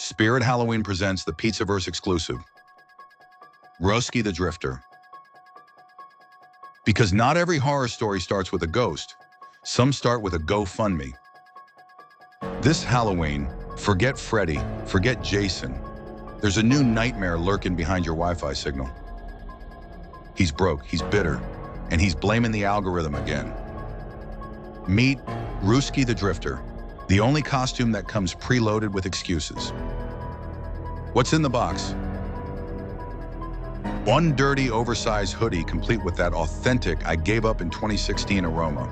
Spirit Halloween presents the Pizzaverse exclusive, Rooski the Drifter. Because not every horror story starts with a ghost. Some start with a GoFundMe. This Halloween, forget Freddy, forget Jason. There's a new nightmare lurking behind your Wi-Fi signal. He's broke, he's bitter, and he's blaming the algorithm again. Meet Rooski the Drifter, the only costume that comes preloaded with excuses. What's in the box? One dirty, oversized hoodie complete with that authentic I gave up in 2016 aroma.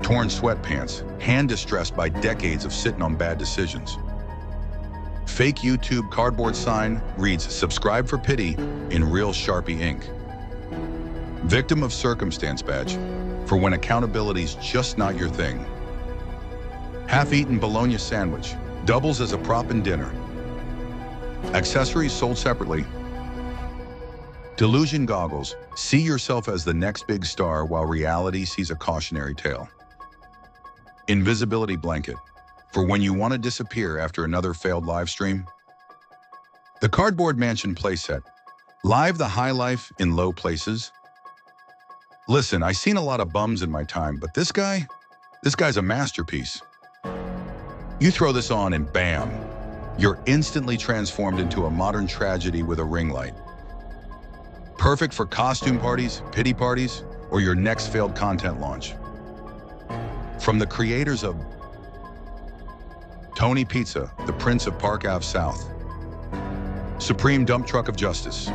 Torn sweatpants, hand distressed by decades of sitting on bad decisions. Fake YouTube cardboard sign reads "Subscribe for pity" in real Sharpie ink. Victim of circumstance badge, for when accountability's just not your thing. Half-eaten bologna sandwich, doubles as a prop in dinner. Accessories sold separately. Delusion goggles, see yourself as the next big star while reality sees a cautionary tale. Invisibility blanket, for when you want to disappear after another failed live stream. The Cardboard Mansion playset, live the high life in low places. Listen, I've seen a lot of bums in my time, but this guy's a masterpiece. You throw this on and bam, you're instantly transformed into a modern tragedy with a ring light. Perfect for costume parties, pity parties, or your next failed content launch. From the creators of Tony Pizza, the Prince of Park Ave South, Supreme Dump Truck of Justice,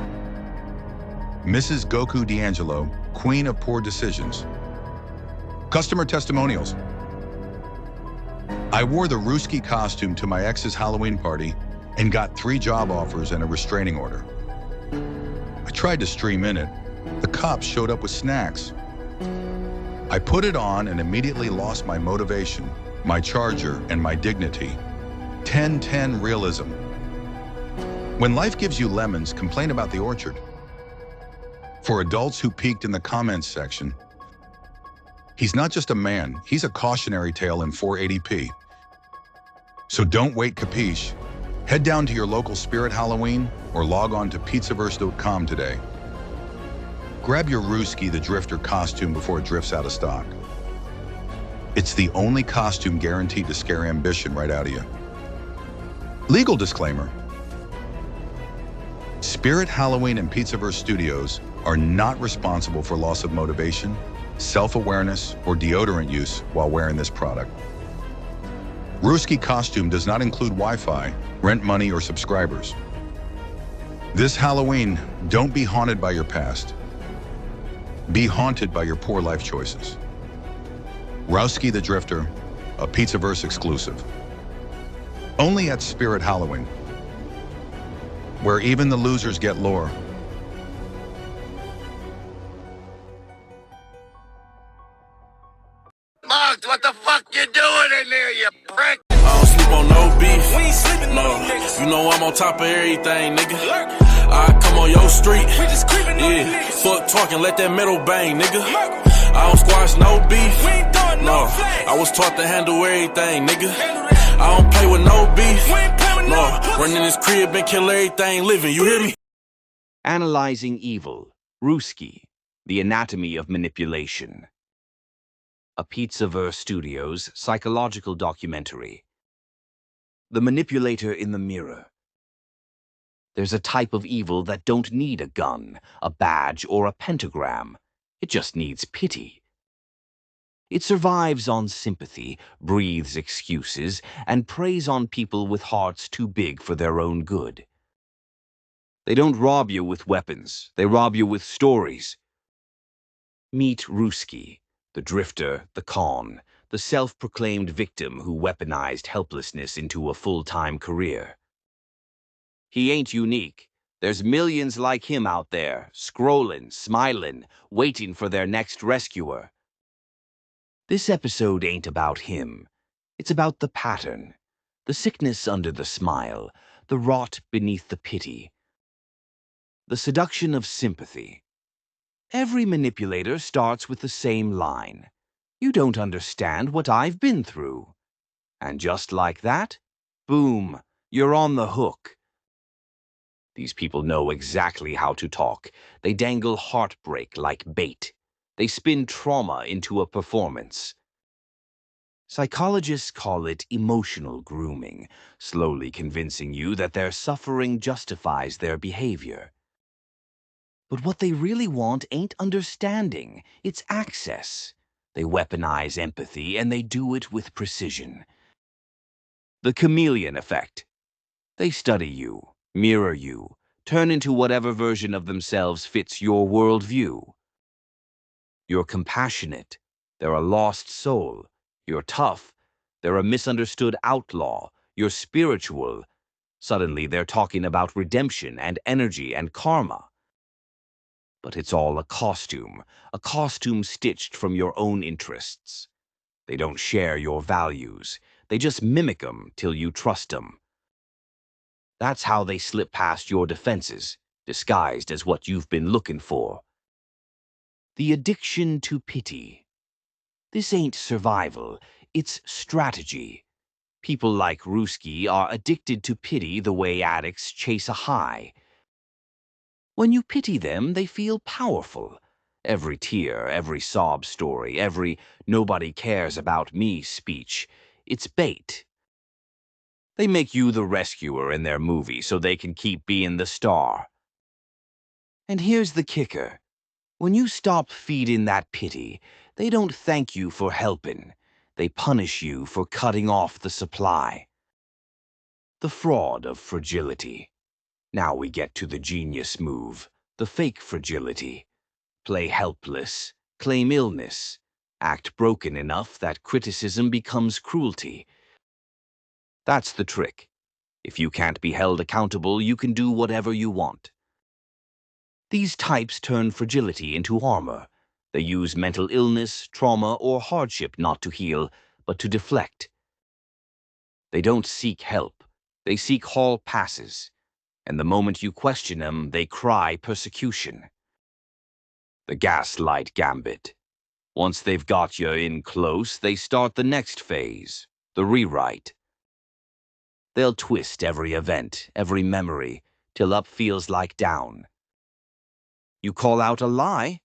Mrs. Goku D'Angelo, Queen of Poor Decisions. Customer testimonials. I wore the Rooski costume to my ex's Halloween party and got 3 job offers and a restraining order. I tried to stream in it. The cops showed up with snacks. I put it on and immediately lost my motivation, my charger, and my dignity. 10-10 realism. When life gives you lemons, complain about the orchard. For adults who peeked in the comments section, he's not just a man, he's a cautionary tale in 480p. So don't wait, capiche? Head down to your local Spirit Halloween or log on to pizzaverse.com today. Grab your Rooski the Drifter costume before it drifts out of stock. It's the only costume guaranteed to scare ambition right out of you. Legal disclaimer. Spirit Halloween and Pizzaverse Studios are not responsible for loss of motivation, self-awareness, or deodorant use while wearing this product. Rooski costume does not include Wi-Fi, rent money, or subscribers. This Halloween, don't be haunted by your past. Be haunted by your poor life choices. Rooski the Drifter, a Pizzaverse exclusive. Only at Spirit Halloween, where even the losers get lore. Mugs, what the fuck you doing in there, you prick? I don't sleep on no beef. We ain't sleeping no niggas. You know I'm on top of everything, nigga. I come on your street. We just creeping yeah. Fuck talking, let that metal bang, nigga. I don't squash no beef. We ain't throwing no flags. I was taught to handle everything, nigga. I don't play with no beef. We ain't playing with no run in this crib and kill everything living, you hear me? Analyzing Evil, Rooski, The Anatomy of Manipulation. A Pizzaverse Studios psychological documentary. The Manipulator in the Mirror. There's a type of evil that don't need a gun, a badge, or a pentagram. It just needs pity. It survives on sympathy, breathes excuses, and preys on people with hearts too big for their own good. They don't rob you with weapons. They rob you with stories. Meet Rooski, the drifter, the con, the self-proclaimed victim who weaponized helplessness into a full-time career. He ain't unique. There's millions like him out there, scrolling, smiling, waiting for their next rescuer. This episode ain't about him. It's about the pattern, the sickness under the smile, the rot beneath the pity, the seduction of sympathy. Every manipulator starts with the same line. You don't understand what I've been through. And just like that, boom, You're on the hook. These people know exactly how to talk. They dangle heartbreak like bait. They spin trauma into a performance. Psychologists call it emotional grooming, slowly convincing you that their suffering justifies their behavior. But what they really want ain't understanding, it's access. They weaponize empathy, and they do it with precision. The chameleon effect. They study you, mirror you, turn into whatever version of themselves fits your worldview. You're compassionate, they're a lost soul. You're tough, they're a misunderstood outlaw. You're spiritual, suddenly they're talking about redemption and energy and karma. But it's all a costume stitched from your own interests. They don't share your values, they just mimic 'em till you trust 'em. That's how they slip past your defenses, disguised as what you've been looking for. The addiction to pity. This ain't survival, it's strategy. People like Rooski are addicted to pity the way addicts chase a high. When you pity them, they feel powerful. Every tear, every sob story, every "nobody cares about me" speech, it's bait. They make you the rescuer in their movie so they can keep being the star. And here's the kicker. When you stop feeding that pity, they don't thank you for helping. They punish you for cutting off the supply. The fraud of fragility. Now we get to the genius move, the fake fragility. Play helpless, claim illness, act broken enough that criticism becomes cruelty. That's the trick. If you can't be held accountable, you can do whatever you want. These types turn fragility into armor. They use mental illness, trauma, or hardship not to heal, but to deflect. They don't seek help. They seek hall passes. And the moment you question them, they cry persecution. The gaslight gambit. Once they've got you in close, they start the next phase, the rewrite. They'll twist every event, every memory, till up feels like down. You call out a lie?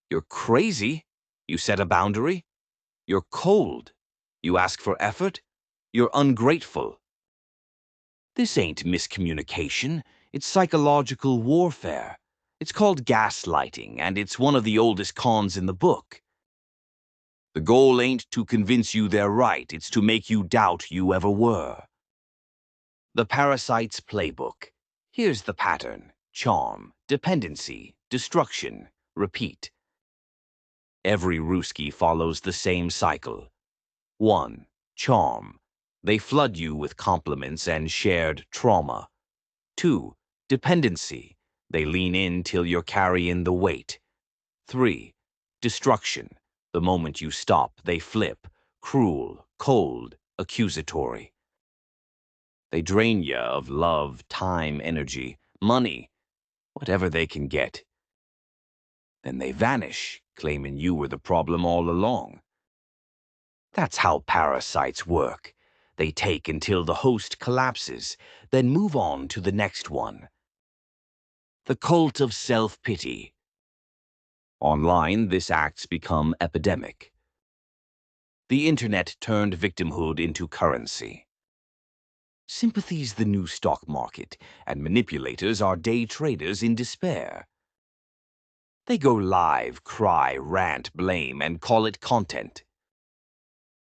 You're crazy. You set a boundary? You're cold. You ask for effort? You're ungrateful. This ain't miscommunication. It's psychological warfare. It's called gaslighting, and it's one of the oldest cons in the book. The goal ain't to convince you they're right, it's to make you doubt you ever were. The parasite's playbook. Here's the pattern: charm, dependency, destruction, repeat. Every Rooski follows the same cycle. 1. Charm. They flood you with compliments and shared trauma. 2. Dependency. They lean in till you're carrying the weight. 3. Destruction. The moment you stop, they flip. Cruel, cold, accusatory. They drain you of love, time, energy, money, whatever they can get. Then they vanish, claiming you were the problem all along. That's how parasites work. They take until the host collapses, then move on to the next one. The cult of self-pity. Online, this act's become epidemic. The internet turned victimhood into currency. Sympathy's the new stock market, and manipulators are day traders in despair. They go live, cry, rant, blame, and call it content.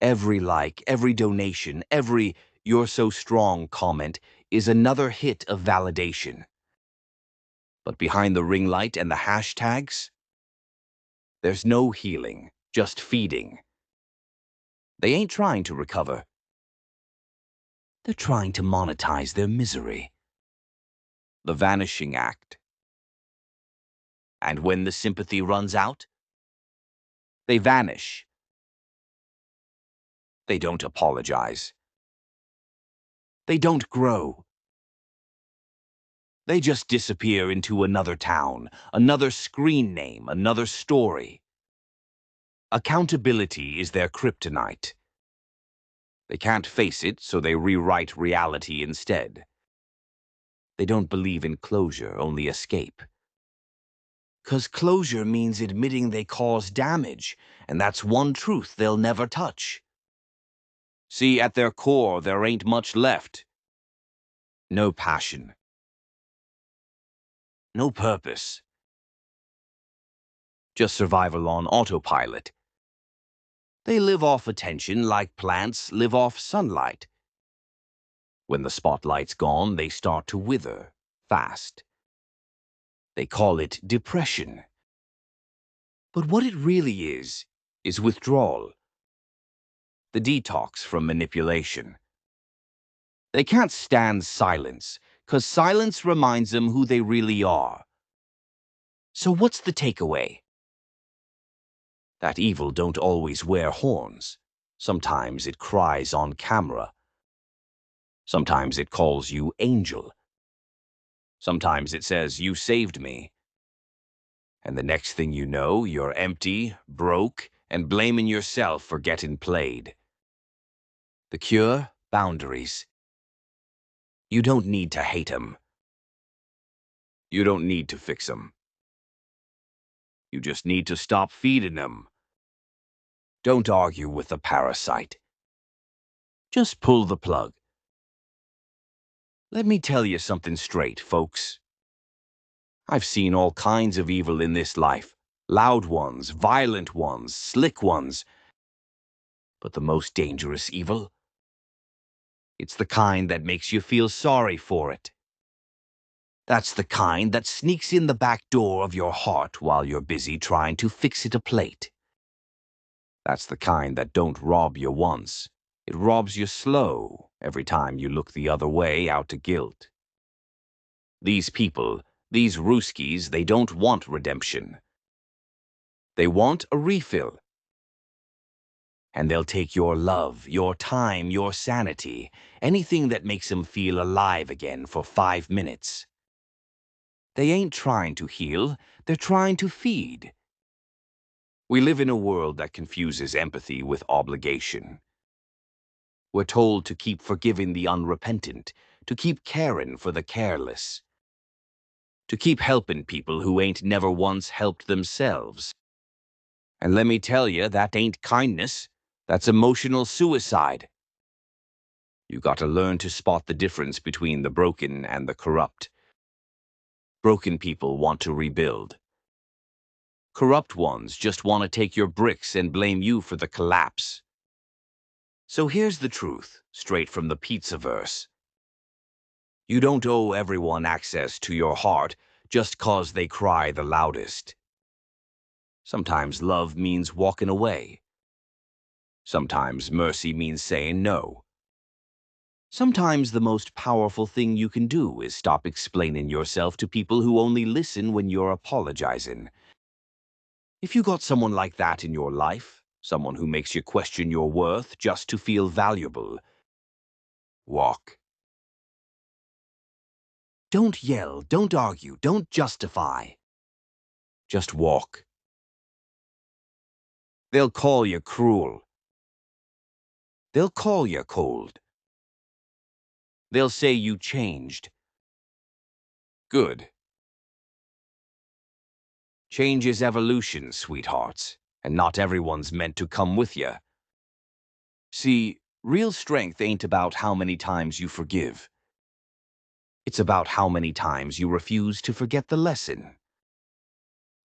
Every like, every donation, every "you're so strong" comment is another hit of validation. But behind the ring light and the hashtags, there's no healing, just feeding. They ain't trying to recover. They're trying to monetize their misery. The vanishing act. And when the sympathy runs out, they vanish. They don't apologize. They don't grow. They just disappear into another town, another screen name, another story. Accountability is their kryptonite. They can't face it, so they rewrite reality instead. They don't believe in closure, only escape. 'Cause closure means admitting they caused damage, and that's one truth they'll never touch. See, at their core, there ain't much left. No passion. No purpose. Just survival on autopilot. They live off attention like plants live off sunlight. When the spotlight's gone, they start to wither, fast. They call it depression. But what it really is withdrawal. The detox from manipulation. They can't stand silence, 'cause silence reminds them who they really are. So what's the takeaway? That evil don't always wear horns. Sometimes it cries on camera. Sometimes it calls you angel. Sometimes it says, you saved me. And the next thing you know, you're empty, broke, and blaming yourself for getting played. The cure? Boundaries. You don't need to hate 'em. You don't need to fix 'em. You just need to stop feeding them. Don't argue with the parasite. Just pull the plug. Let me tell you something straight, folks. I've seen all kinds of evil in this life. Loud ones, violent ones, slick ones. But the most dangerous evil? It's the kind that makes you feel sorry for it. That's the kind that sneaks in the back door of your heart while you're busy trying to fix it a plate. That's the kind that don't rob you once. It robs you slow every time you look the other way out of guilt. These people, these Rooskis, they don't want redemption. They want a refill. And they'll take your love, your time, your sanity, anything that makes them feel alive again for 5 minutes. They ain't trying to heal, they're trying to feed. We live in a world that confuses empathy with obligation. We're told to keep forgiving the unrepentant, to keep caring for the careless, to keep helping people who ain't never once helped themselves. And let me tell you, that ain't kindness, that's emotional suicide. You gotta learn to spot the difference between the broken and the corrupt. Broken people want to rebuild. Corrupt ones just want to take your bricks and blame you for the collapse. So here's the truth, straight from the pizza-verse. You don't owe everyone access to your heart just 'cause they cry the loudest. Sometimes love means walking away. Sometimes mercy means saying no. Sometimes the most powerful thing you can do is stop explaining yourself to people who only listen when you're apologizing. If you got someone like that in your life, someone who makes you question your worth just to feel valuable, walk. Don't yell, don't argue, don't justify. Just walk. They'll call you cruel. They'll call you cold. They'll say you changed. Good. Change is evolution, sweethearts, and not everyone's meant to come with you. See, real strength ain't about how many times you forgive. It's about how many times you refuse to forget the lesson.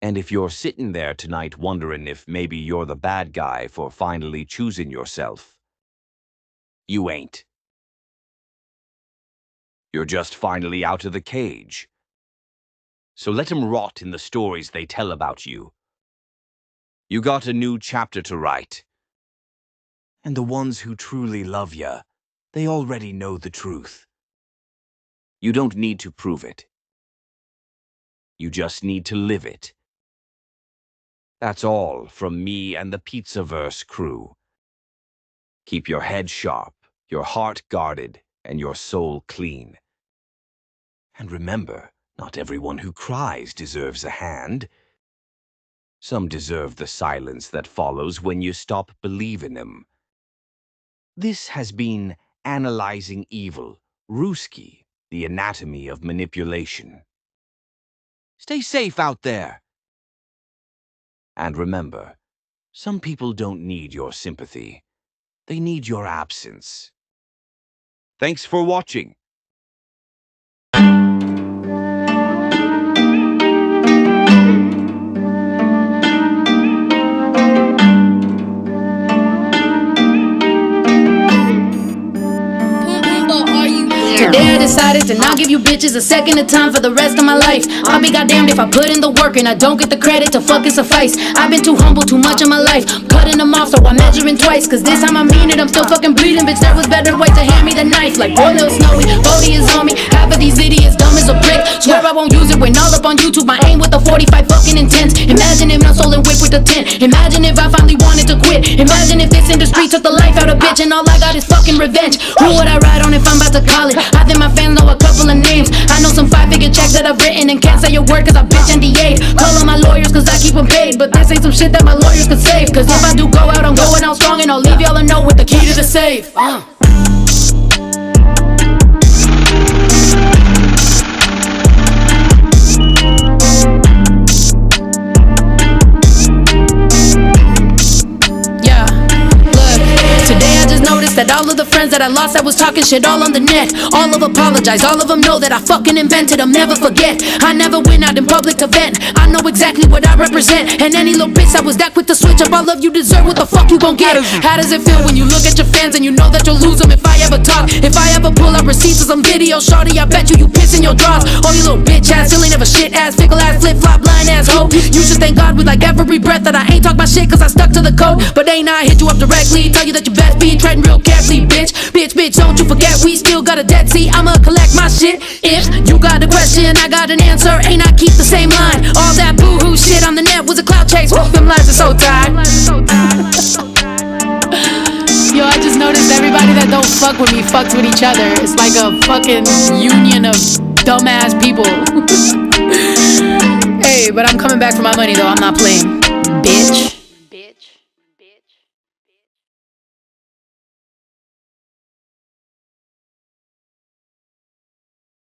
And if you're sitting there tonight wondering if maybe you're the bad guy for finally choosing yourself, you ain't. You're just finally out of the cage. So let 'em rot in the stories they tell about you. You got a new chapter to write. And the ones who truly love you, they already know the truth. You don't need to prove it. You just need to live it. That's all from me and the Pizzaverse crew. Keep your head sharp, your heart guarded, and your soul clean. And remember, not everyone who cries deserves a hand. Some deserve the silence that follows when you stop believing them. This has been Analyzing Evil, Rooski, the Anatomy of Manipulation. Stay safe out there. And remember, some people don't need your sympathy. They need your absence. Thanks for watching. Today I decided to not give you bitches a second of time for the rest of my life. I'll be goddamned if I put in the work and I don't get the credit to fucking suffice. I've been too humble too much in my life, cutting them off so I'm measuring twice. Cause this time I mean it, I'm still fucking bleeding. Bitch, there was better way to hand me the knife. Like boy, little Snowy, Bodie is on me. Half of these idiots dumb as a brick. Swear I won't use it when all up on YouTube. I aim with a 45 fucking intense. Imagine if my soul and whip with a 10. Imagine if I finally wanted to quit. Imagine if this industry took the life out of bitch and all I got is fucking revenge. Who would I ride on if I'm about to call it? I think my fans know a couple of names. I know some 5-figure checks that I've written and can't say a word cause I bitch NDA. Call on my lawyers cause I keep them paid, but this ain't some shit that my lawyers could save. Cause if I do go out, I'm going out strong and I'll leave y'all a note with the key to the safe. That all of the friends that I lost that was talking shit all on the net, all of apologize, all of them know that I fucking invented, I'll never forget. I never went out in public to vent, I know exactly what I represent. And any little bitch that was that quick to switch up, all of you deserve what the fuck you gon' get. How does it feel when you look at your fans and you know that you'll lose them if I ever talk? If I ever pull up receipts or some video, shorty, I bet you piss in your drawers. Oh, you little bitch ass, silly never shit ass, fickle ass, flip flop, blind ass hoe. You should thank God with like every breath that I ain't talk my shit cause I stuck to the code. But ain't I hit you up directly, tell you that you best be treading real carefully, bitch. Bitch, don't you forget we still got a debt. See, I'ma collect my shit. If you got a question, I got an answer. Ain't I keep the same line? All that boo-hoo shit on the net was a clout chase. Them lives are so tired. Yo, I just noticed everybody that don't fuck with me fucks with each other. It's like a fucking union of dumbass people. Hey, but I'm coming back for my money though, I'm not playing, bitch.